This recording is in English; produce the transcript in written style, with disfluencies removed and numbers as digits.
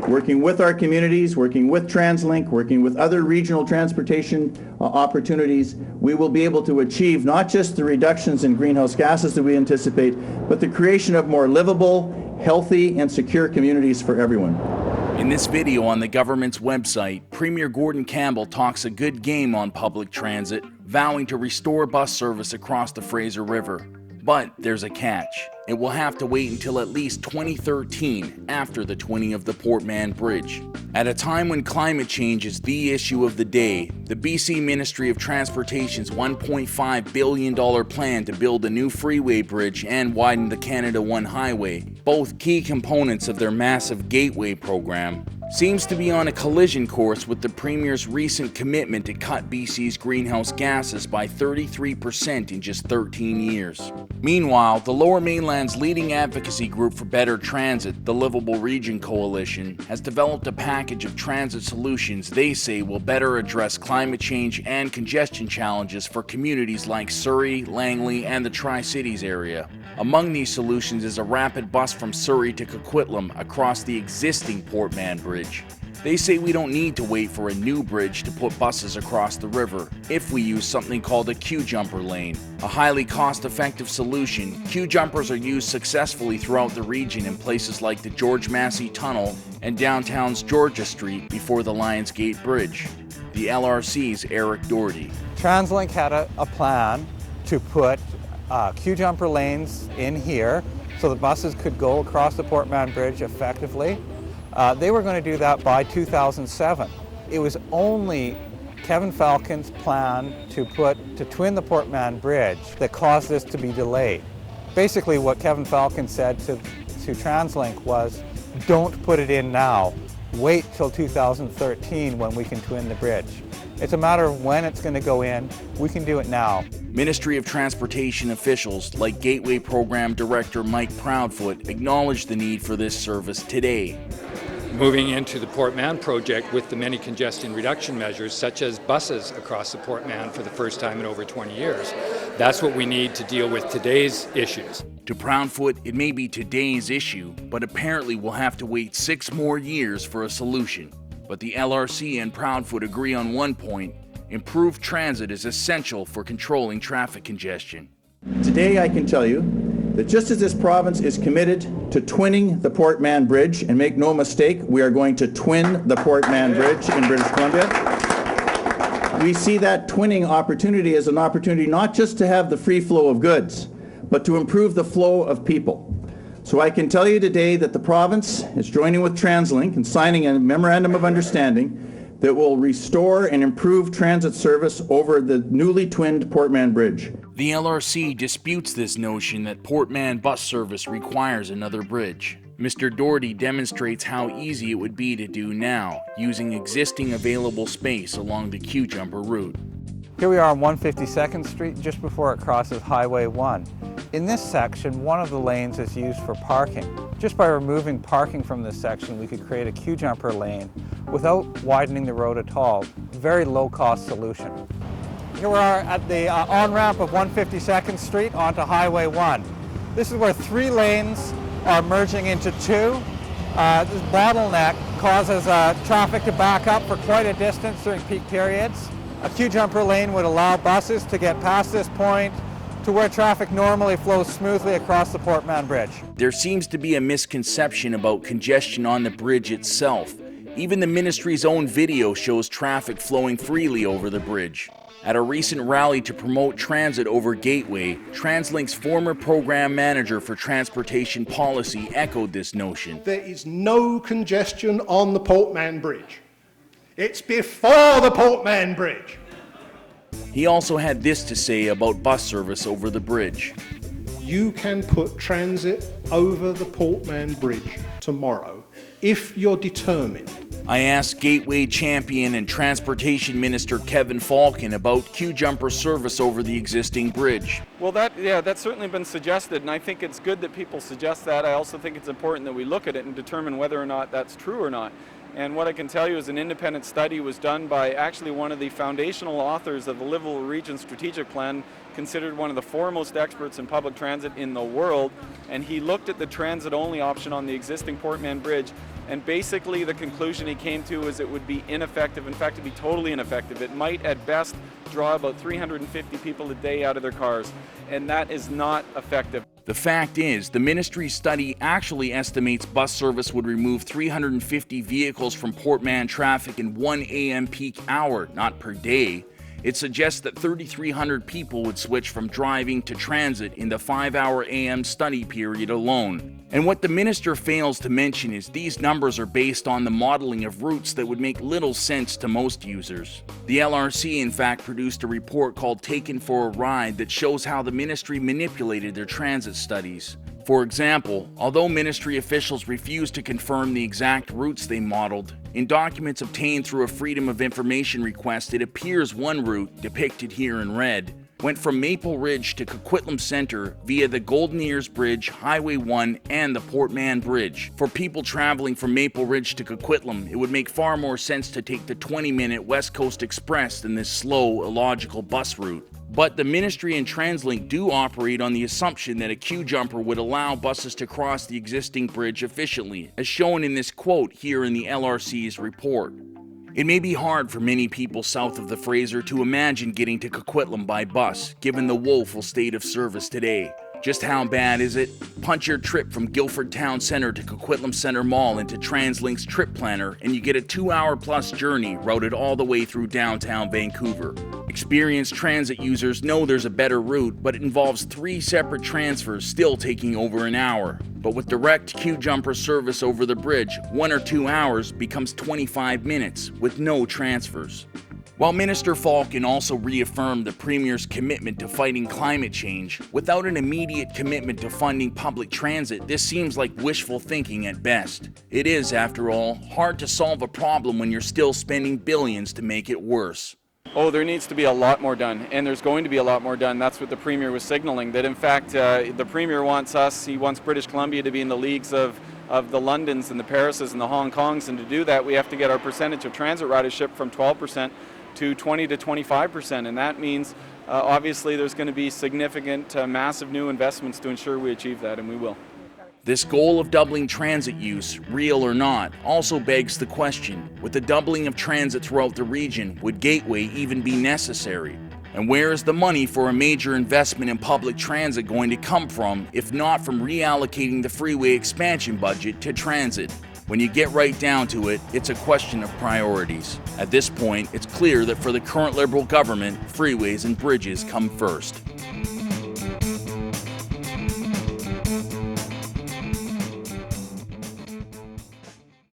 working with our communities, working with TransLink, working with other regional transportation opportunities, we will be able to achieve not just the reductions in greenhouse gases that we anticipate, but the creation of more livable, healthy, and secure communities for everyone. In this video on the government's website, Premier Gordon Campbell talks a good game on public transit, vowing to restore bus service across the Fraser River. But there's a catch. It will have to wait until at least 2013, after the twinning of the Port Mann Bridge. At a time when climate change is the issue of the day, the BC Ministry of Transportation's $1.5 billion plan to build a new freeway bridge and widen the Canada One Highway, both key components of their massive Gateway program, seems to be on a collision course with the Premier's recent commitment to cut BC's greenhouse gases by 33% in just 13 years. Meanwhile, the Lower Mainland's leading advocacy group for better transit, the Livable Region Coalition, has developed a package of transit solutions they say will better address climate change and congestion challenges for communities like Surrey, Langley, and the Tri-Cities area. Among these solutions is a rapid bus from Surrey to Coquitlam across the existing Port Mann Bridge. They say we don't need to wait for a new bridge to put buses across the river if we use something called a queue jumper lane. A highly cost-effective solution, queue jumpers are used successfully throughout the region in places like the George Massey Tunnel and downtown's Georgia Street before the Lions Gate Bridge. The LRC's Eric Doherty. TransLink had a plan to put queue jumper lanes in here so the buses could go across the Port Mann Bridge effectively. They were going to do that by 2007. It was only Kevin Falcon's plan to twin the Port Mann Bridge that caused this to be delayed. Basically what Kevin Falcon said to TransLink was, don't put it in now. Wait till 2013 when we can twin the bridge. It's a matter of when it's going to go in. We can do it now. Ministry of Transportation officials like Gateway Program Director Mike Proudfoot acknowledged the need for this service today. Moving into the Port Mann project with the many congestion reduction measures, such as buses across the Port Mann for the first time in over 20 years. That's what we need to deal with today's issues. To Proudfoot, it may be today's issue, but apparently we'll have to wait 6 more years for a solution. But the LRC and Proudfoot agree on one point: improved transit is essential for controlling traffic congestion. Today I can tell you that just as this province is committed to twinning the Port Mann Bridge, and make no mistake, we are going to twin the Port Mann Bridge in British Columbia, we see that twinning opportunity as an opportunity not just to have the free flow of goods, but to improve the flow of people. So I can tell you today that the province is joining with TransLink and signing a memorandum of understanding that will restore and improve transit service over the newly twinned Port Mann Bridge. The LRC disputes this notion that Port Mann bus service requires another bridge. Mr. Doherty demonstrates how easy it would be to do now, using existing available space along the queue jumper route. Here we are on 152nd Street, just before it crosses Highway 1. In this section, one of the lanes is used for parking. Just by removing parking from this section, we could create a queue jumper lane without widening the road at all. Very low-cost solution. Here we are at the on-ramp of 152nd Street onto Highway 1. This is where 3 lanes are merging into 2. This bottleneck causes traffic to back up for quite a distance during peak periods. A queue jumper lane would allow buses to get past this point to where traffic normally flows smoothly across the Port Mann Bridge. There seems to be a misconception about congestion on the bridge itself. Even the ministry's own video shows traffic flowing freely over the bridge. At a recent rally to promote transit over Gateway, TransLink's former program manager for transportation policy echoed this notion. There is no congestion on the Port Mann Bridge. It's before the Port Mann Bridge. He also had this to say about bus service over the bridge. You can put transit over the Port Mann Bridge tomorrow if you're determined. I asked Gateway champion and Transportation Minister Kevin Falcon about queue jumper service over the existing bridge. Well, that's certainly been suggested, and I think it's good that people suggest that. I also think it's important that we look at it and determine whether or not that's true or not. And what I can tell you is an independent study was done by actually one of the foundational authors of the Livable Region Strategic Plan, considered one of the foremost experts in public transit in the world, and he looked at the transit-only option on the existing Port Mann Bridge And basically the conclusion he came to is it would be ineffective. In fact, it'd be totally ineffective. It might at best draw about 350 people a day out of their cars, and that is not effective. The fact is, the ministry's study actually estimates bus service would remove 350 vehicles from Port Mann traffic in 1 a.m. peak hour, not per day. It suggests that 3,300 people would switch from driving to transit in the 5-hour AM study period alone. And what the minister fails to mention is these numbers are based on the modeling of routes that would make little sense to most users. The LRC in fact produced a report called Taken for a Ride that shows how the ministry manipulated their transit studies. For example, although ministry officials refused to confirm the exact routes they modeled, in documents obtained through a Freedom of Information request, it appears one route, depicted here in red, went from Maple Ridge to Coquitlam Center via the Golden Ears Bridge, Highway 1, and the Port Mann Bridge. For people traveling from Maple Ridge to Coquitlam, it would make far more sense to take the 20-minute West Coast Express than this slow, illogical bus route. But the ministry and TransLink do operate on the assumption that a queue jumper would allow buses to cross the existing bridge efficiently, as shown in this quote here in the LRC's report. It may be hard for many people south of the Fraser to imagine getting to Coquitlam by bus, given the woeful state of service today. Just how bad is it? Punch your trip from Guildford Town Centre to Coquitlam Centre Mall into TransLink's Trip Planner, and you get a 2-hour-plus journey routed all the way through downtown Vancouver. Experienced transit users know there's a better route, but it involves 3 separate transfers, still taking over an hour. But with direct queue jumper service over the bridge, 1 or 2 hours becomes 25 minutes with no transfers. While Minister Falcon also reaffirmed the Premier's commitment to fighting climate change, without an immediate commitment to funding public transit, this seems like wishful thinking at best. It is, after all, hard to solve a problem when you're still spending billions to make it worse. Oh, there needs to be a lot more done, and there's going to be a lot more done. That's what the Premier was signaling, that in fact the Premier wants he wants British Columbia to be in the leagues of the Londons and the Parises and the Hong Kongs, and to do that we have to get our percentage of transit ridership from 12% to 20 to 25%, and that means obviously there's going to be significant, massive new investments to ensure we achieve that, and we will. This goal of doubling transit use, real or not, also begs the question, with the doubling of transit throughout the region, would Gateway even be necessary? And where is the money for a major investment in public transit going to come from, if not from reallocating the freeway expansion budget to transit? When you get right down to it, it's a question of priorities. At this point, it's clear that for the current Liberal government, freeways and bridges come first.